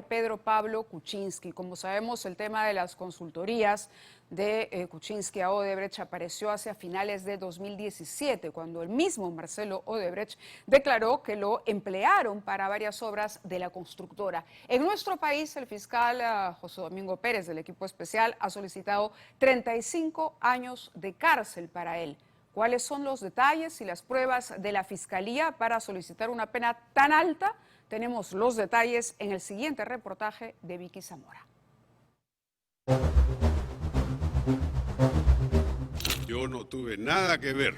Pedro Pablo Kuczynski. Como sabemos, el tema de las consultorías de Kuczynski a Odebrecht apareció hacia finales de 2017, cuando el mismo Marcelo Odebrecht declaró que lo emplearon para varias obras de la constructora. En nuestro país, el fiscal José Domingo Pérez, del equipo especial, ha solicitado 35 años de cárcel para él. ¿Cuáles son los detalles y las pruebas de la Fiscalía para solicitar una pena tan alta? Tenemos los detalles en el siguiente reportaje de Vicky Zamora. Yo no tuve nada que ver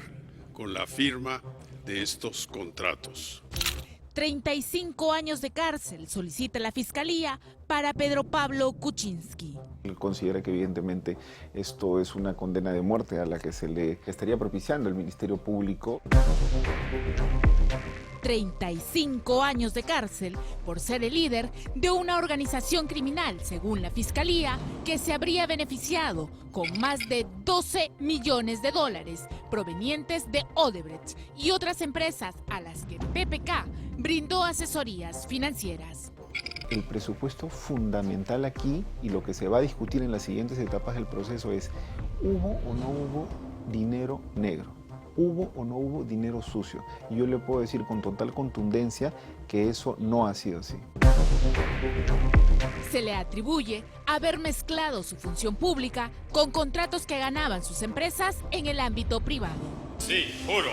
con la firma de estos contratos. 35 años de cárcel solicita la Fiscalía para Pedro Pablo Kuczynski. Él considera que evidentemente esto es una condena de muerte a la que se le estaría propiciando el Ministerio Público. 35 años de cárcel por ser el líder de una organización criminal, según la Fiscalía, que se habría beneficiado con más de 12 millones de dólares provenientes de Odebrecht y otras empresas a las que PPK brindó asesorías financieras. El presupuesto fundamental aquí y lo que se va a discutir en las siguientes etapas del proceso es: ¿hubo o no hubo dinero negro? ¿Hubo o no hubo dinero sucio? Y yo le puedo decir con total contundencia que eso no ha sido así. Se le atribuye haber mezclado su función pública con contratos que ganaban sus empresas en el ámbito privado. Sí, juro.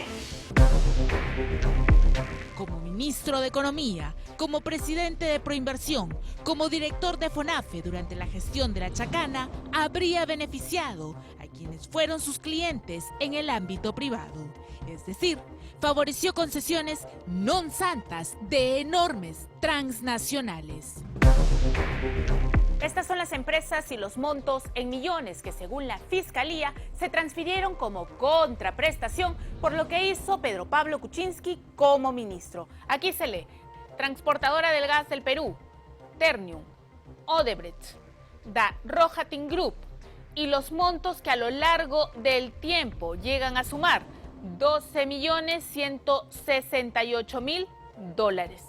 Como ministro de Economía, como presidente de Proinversión, como director de FONAFE durante la gestión de la Chacana, habría beneficiado a quienes fueron sus clientes en el ámbito privado. Es decir, favoreció concesiones non santas de enormes transnacionales. Estas son las empresas y los montos en millones que, según la Fiscalía, se transfirieron como contraprestación por lo que hizo Pedro Pablo Kuczynski como ministro. Aquí se lee: Transportadora del Gas del Perú, Ternium, Odebrecht, Da Rojatin Group, y los montos que a lo largo del tiempo llegan a sumar 12.168.000 dólares.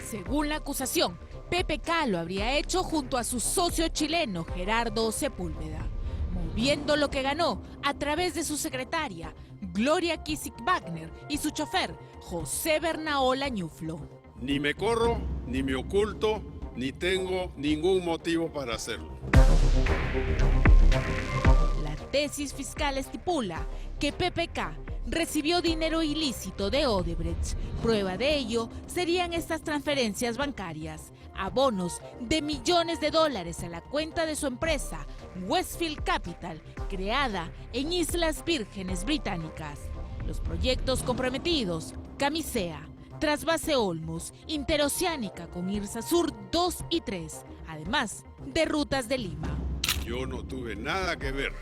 Según la acusación, PPK lo habría hecho junto a su socio chileno Gerardo Sepúlveda, moviendo lo que ganó a través de su secretaria Gloria Kisik-Wagner y su chofer José Bernaola Ñuflo. Ni me corro, ni me oculto, ni tengo ningún motivo para hacerlo. La tesis fiscal estipula que PPK recibió dinero ilícito de Odebrecht. Prueba de ello serían estas transferencias bancarias, abonos de millones de dólares a la cuenta de su empresa Westfield Capital, creada en Islas Vírgenes Británicas. Los proyectos comprometidos: Camisea, Trasvase Olmos, Interoceánica con Irsa Sur 2 y 3, además de Rutas de Lima. Yo no tuve nada que ver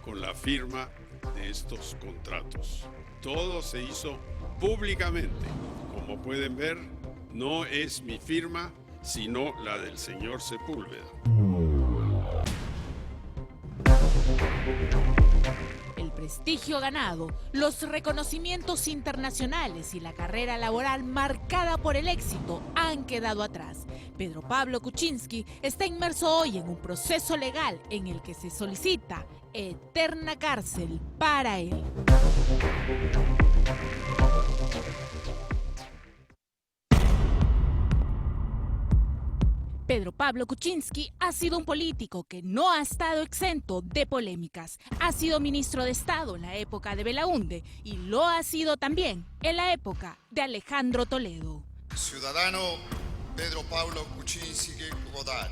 con la firma de estos contratos. Todo se hizo públicamente. Como pueden ver, no es mi firma, sino la del señor Sepúlveda. El prestigio ganado, los reconocimientos internacionales y la carrera laboral marcada por el éxito han quedado atrás. Pedro Pablo Kuczynski está inmerso hoy en un proceso legal en el que se solicita eterna cárcel para él. Pedro Pablo Kuczynski ha sido un político que no ha estado exento de polémicas. Ha sido ministro de Estado en la época de Belaúnde y lo ha sido también en la época de Alejandro Toledo. Ciudadano Pedro Pablo Kuczynski Godard,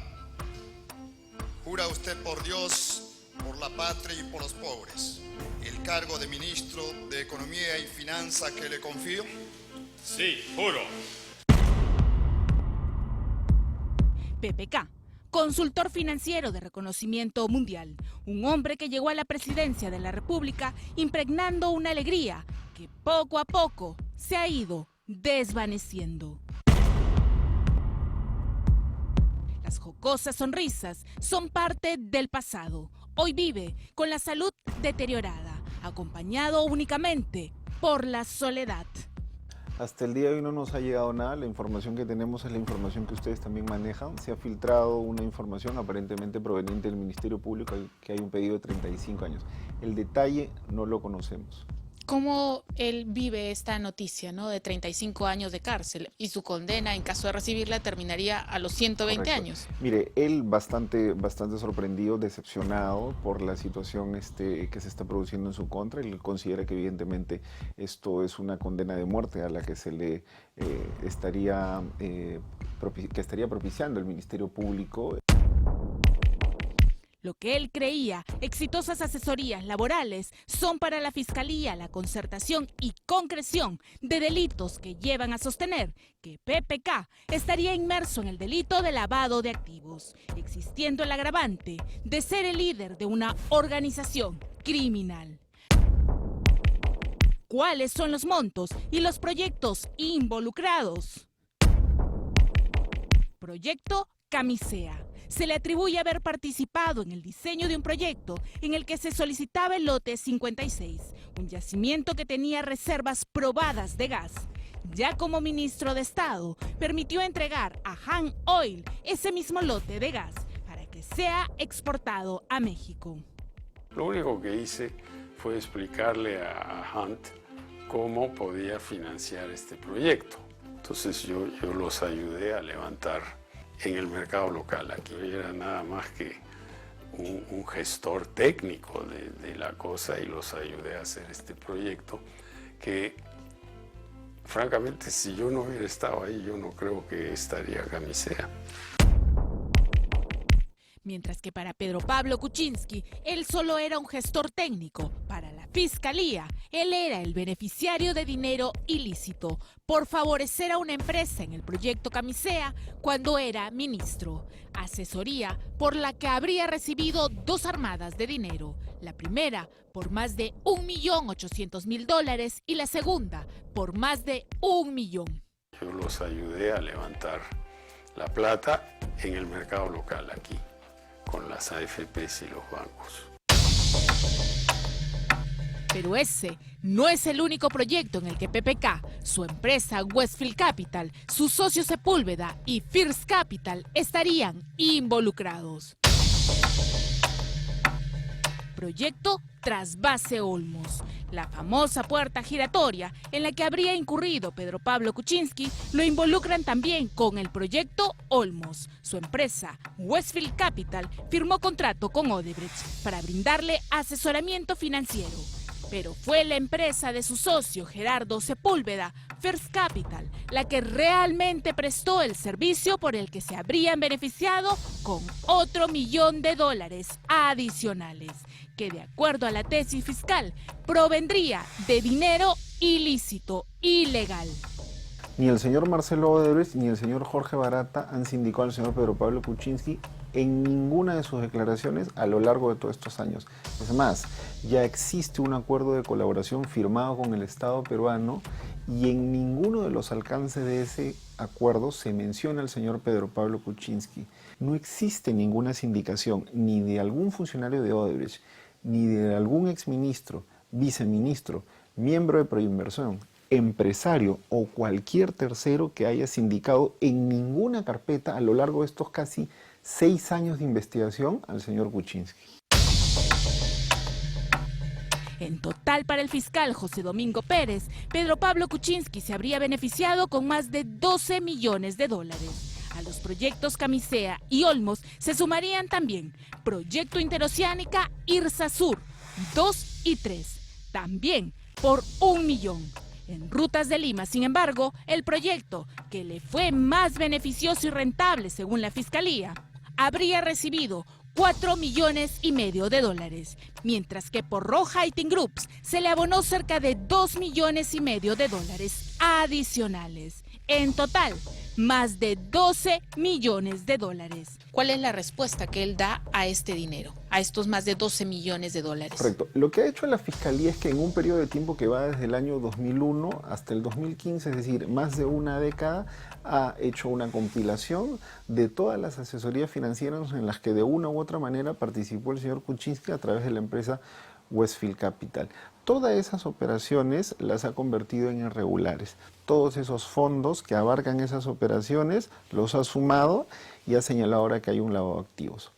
¿jura usted por Dios, por la patria y por los pobres, el cargo de ministro de Economía y Finanza que le confío? Sí, juro. PPK, consultor financiero de reconocimiento mundial, un hombre que llegó a la presidencia de la República impregnando una alegría que poco a poco se ha ido desvaneciendo. Las jocosas sonrisas son parte del pasado. Hoy vive con la salud deteriorada, acompañado únicamente por la soledad. Hasta el día de hoy no nos ha llegado nada, la información que tenemos es la información que ustedes también manejan. Se ha filtrado una información aparentemente proveniente del Ministerio Público que hay un pedido de 35 años. El detalle no lo conocemos. ¿Cómo él vive esta noticia, ¿no?, de 35 años de cárcel y su condena, en caso de recibirla, terminaría a los 120 Correcto. años? Mire, él bastante sorprendido, decepcionado por la situación que se está produciendo en su contra. Él considera que evidentemente esto es una condena de muerte a la que se le estaría propiciando el Ministerio Público. Lo que él creía, exitosas asesorías laborales, son para la Fiscalía la concertación y concreción de delitos que llevan a sostener que PPK estaría inmerso en el delito de lavado de activos, existiendo el agravante de ser el líder de una organización criminal. ¿Cuáles son los montos y los proyectos involucrados? Proyecto Camisea. Se le atribuye haber participado en el diseño de un proyecto en el que se solicitaba el lote 56, un yacimiento que tenía reservas probadas de gas. Ya como ministro de Estado, permitió entregar a Han Oil ese mismo lote de gas para que sea exportado a México. Lo único que hice fue explicarle a Hunt cómo podía financiar este proyecto. Entonces yo los ayudé a levantar en el mercado local. Aquí era nada más que un gestor técnico de la cosa y los ayudé a hacer este proyecto que, francamente, si yo no hubiera estado ahí, yo no creo que estaría Camisea. Mientras que para Pedro Pablo Kuczynski, él solo era un gestor técnico. Para la Fiscalía, él era el beneficiario de dinero ilícito por favorecer a una empresa en el proyecto Camisea cuando era ministro. Asesoría por la que habría recibido 2 armadas de dinero. La primera por más de $1.800.000 y la segunda por más de $1 millón. Yo los ayudé a levantar la plata en el mercado local aquí, con las AFPs y los bancos. Pero ese no es el único proyecto en el que PPK, su empresa Westfield Capital, su socio Sepúlveda y First Capital estarían involucrados. Proyecto Trasvase Olmos. La famosa puerta giratoria en la que habría incurrido Pedro Pablo Kuczynski lo involucran también con el proyecto Olmos. Su empresa, Westfield Capital, firmó contrato con Odebrecht para brindarle asesoramiento financiero. Pero fue la empresa de su socio Gerardo Sepúlveda, First Capital, la que realmente prestó el servicio por el que se habrían beneficiado con otro $1 millón adicionales, que de acuerdo a la tesis fiscal provendría de dinero ilícito, ilegal. Ni el señor Marcelo Odebrecht ni el señor Jorge Barata han sindicado al señor Pedro Pablo Kuczynski en ninguna de sus declaraciones a lo largo de todos estos años. Es más, ya existe un acuerdo de colaboración firmado con el Estado peruano y en ninguno de los alcances de ese acuerdo se menciona al señor Pedro Pablo Kuczynski. No existe ninguna sindicación ni de algún funcionario de Odebrecht, ni de algún exministro, viceministro, miembro de Proinversión, empresario o cualquier tercero que haya sindicado en ninguna carpeta a lo largo de estos casi 6 años de investigación al señor Kuczynski. En total, para el fiscal José Domingo Pérez, Pedro Pablo Kuczynski se habría beneficiado con más de $12 millones. A los proyectos Camisea y Olmos se sumarían también Proyecto Interoceánica Irsa Sur 2 y 3, también por $1 millón. En Rutas de Lima, sin embargo, el proyecto, que le fue más beneficioso y rentable según la Fiscalía, habría recibido $4,5 millones, mientras que por Rohatyn Groups se le abonó cerca de $2,5 millones adicionales. En total, más de $12 millones. ¿Cuál es la respuesta que él da a este dinero, a estos más de $12 millones? Correcto. Lo que ha hecho la Fiscalía es que en un periodo de tiempo que va desde el año 2001 hasta el 2015, es decir, más de una década, ha hecho una compilación de todas las asesorías financieras en las que de una u otra manera participó el señor Kuczynski a través de la empresa Westfield Capital. Todas esas operaciones las ha convertido en irregulares. Todos esos fondos que abarcan esas operaciones los ha sumado y ha señalado ahora que hay un lavado de activos.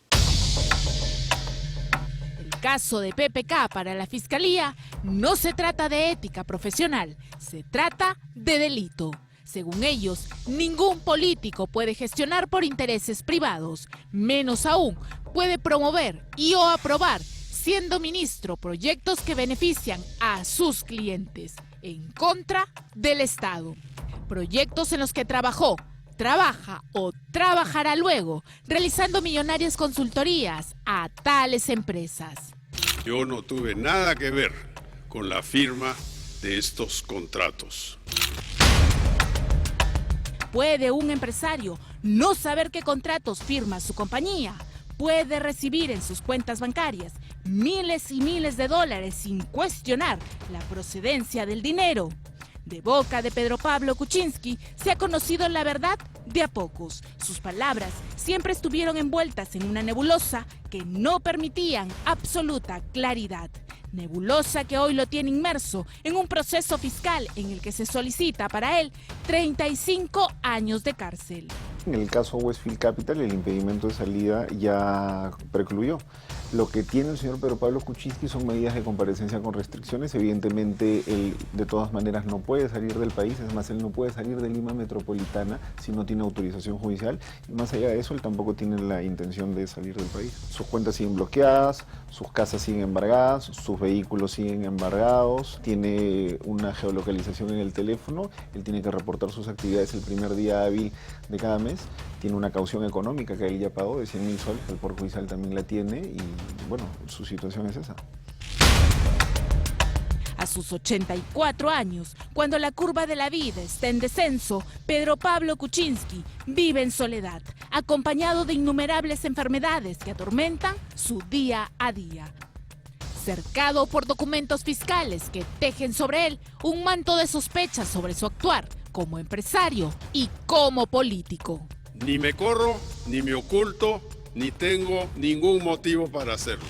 El caso de PPK para la Fiscalía no se trata de ética profesional, se trata de delito. Según ellos, ningún político puede gestionar por intereses privados, menos aún puede promover y o aprobar, siendo ministro, proyectos que benefician a sus clientes, en contra del Estado. Proyectos en los que trabajó, trabaja o trabajará luego, realizando millonarias consultorías a tales empresas. Yo no tuve nada que ver con la firma de estos contratos. ¿Puede un empresario no saber qué contratos firma su compañía? Puede recibir en sus cuentas bancarias miles y miles de dólares sin cuestionar la procedencia del dinero. De boca de Pedro Pablo Kuczynski se ha conocido la verdad de a pocos. Sus palabras siempre estuvieron envueltas en una nebulosa que no permitían absoluta claridad. Nebulosa que hoy lo tiene inmerso en un proceso fiscal en el que se solicita para él 35 años de cárcel. En el caso Westfield Capital, el impedimento de salida ya precluyó. Lo que tiene el señor Pedro Pablo Kuczynski son medidas de comparecencia con restricciones. Evidentemente, él de todas maneras no puede salir del país, es más, él no puede salir de Lima Metropolitana si no tiene autorización judicial. Y más allá de eso, él tampoco tiene la intención de salir del país. Sus cuentas siguen bloqueadas, sus casas siguen embargadas, sus vehículos siguen embargados, tiene una geolocalización en el teléfono, él tiene que reportar sus actividades el primer día hábil de cada mes, tiene una caución económica que él ya pagó de 100.000 soles, el Poder Judicial también la tiene y bueno, su situación es esa. A sus 84 años, cuando la curva de la vida está en descenso, Pedro Pablo Kuczynski vive en soledad, acompañado de innumerables enfermedades que atormentan su día a día. Cercado por documentos fiscales que tejen sobre él un manto de sospechas sobre su actuar como empresario y como político. Ni me corro, ni me oculto, ni tengo ningún motivo para hacerlo.